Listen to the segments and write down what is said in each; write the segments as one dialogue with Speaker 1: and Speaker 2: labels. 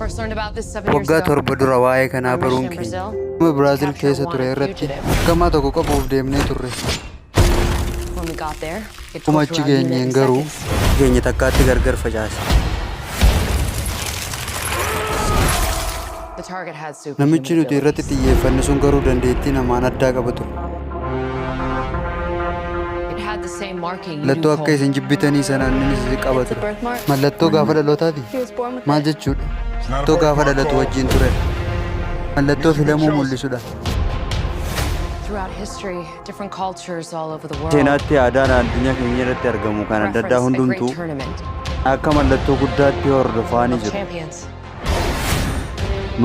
Speaker 1: first learned about this 7 years
Speaker 2: waggaa
Speaker 1: ago.
Speaker 2: torba dura waa'ee kanaa
Speaker 1: Our mission
Speaker 2: baruun
Speaker 1: in
Speaker 2: keenya
Speaker 1: Brazil,
Speaker 2: Biraazil
Speaker 1: capture
Speaker 2: keessa
Speaker 1: one
Speaker 2: ture irratti
Speaker 1: fugitive.
Speaker 2: gamaa tokko qabuuf deemnee turre.
Speaker 1: When we got there, it
Speaker 2: Kuma
Speaker 1: tore
Speaker 2: achi
Speaker 1: through our unit
Speaker 2: geenyeen
Speaker 1: in
Speaker 2: garuu
Speaker 1: seconds.
Speaker 2: keenya takkaatti gargar facaase.
Speaker 1: The target had
Speaker 2: Namichi
Speaker 1: superhuman
Speaker 2: nuti irratti
Speaker 1: abilities.
Speaker 2: xiyyeeffanne sun garuu dandeettii namaan addaa qaba ture.
Speaker 1: It had the same marking you
Speaker 2: Mallattoo
Speaker 1: do,
Speaker 2: akka
Speaker 1: Cole.
Speaker 2: isin jibbitanii sanaan innis qaba
Speaker 1: It's a
Speaker 2: ture.
Speaker 1: birthmark.
Speaker 2: Mallattoo gaafa dhalootaati.
Speaker 1: He was born with
Speaker 2: Maal
Speaker 1: it.
Speaker 2: jechuudha? Mallattoo gaafa dhalatu wajjin ture. Mallattoo filamuu mul'isudha.
Speaker 1: Throughout history, different cultures all over the world
Speaker 2: Seenaatti aadaan addunyaa keenya irratti argamu kan adda addaa
Speaker 1: reference a great
Speaker 2: hundumtuu
Speaker 1: tournament
Speaker 2: akka mallattoo guddaatti hordofaa ni
Speaker 1: of
Speaker 2: jiru.
Speaker 1: champions.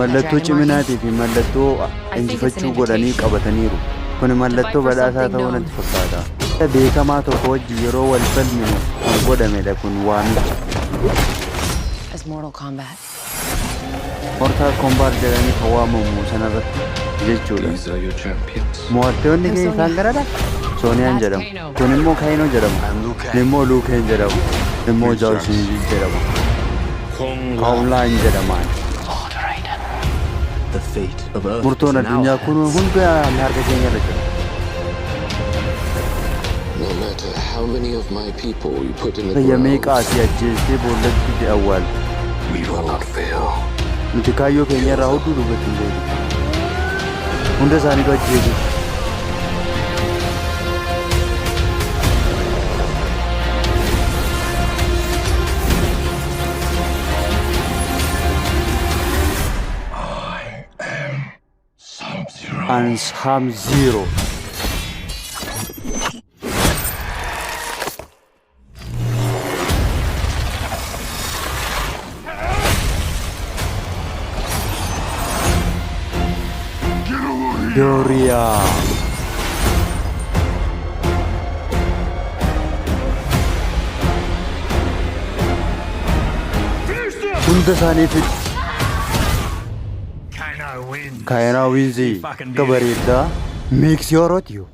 Speaker 2: Mallattoo ciminaatii fi mallattoo injifachuu godhanii qabataniiru. Kun mallattoo badhaasaa ta'uu natti fakkaata. Beekamaa tokko wajjin yeroo wal falminu kan godhamedha kun waamicha.
Speaker 1: As Mortal Kombat.
Speaker 2: Mortar Kombat jedhanii kan waamamu sanarratti jechuudha.
Speaker 3: These are your champions.
Speaker 2: Mo'attoonni keenya isaan garadha. Sooniyaan jedhamu. Kun immoo Kaayinoo jedhamu. Kun immoo Luukeen jedhamu. Kun immoo Jaawusiin jedhamu. Kaawulaan jedhamaan.
Speaker 3: The fate of Earth.
Speaker 2: Murtoon addunyaa kun hunda harka keenya irra jira.
Speaker 4: No matter how many of my people you put in the
Speaker 2: Biyya
Speaker 4: ground,
Speaker 2: meeqaa asii ajjeestee boollatti awwaaltu.
Speaker 4: we will not fail.
Speaker 2: Nuti kaayyoo keenya irraa hudduu dubbatti hin beeku. Hunda isaaniitu ajjeesu. Ansam Zero. Doria. Hunda isaaniif Kaina wins. Kabareeddaa. Makes your audio.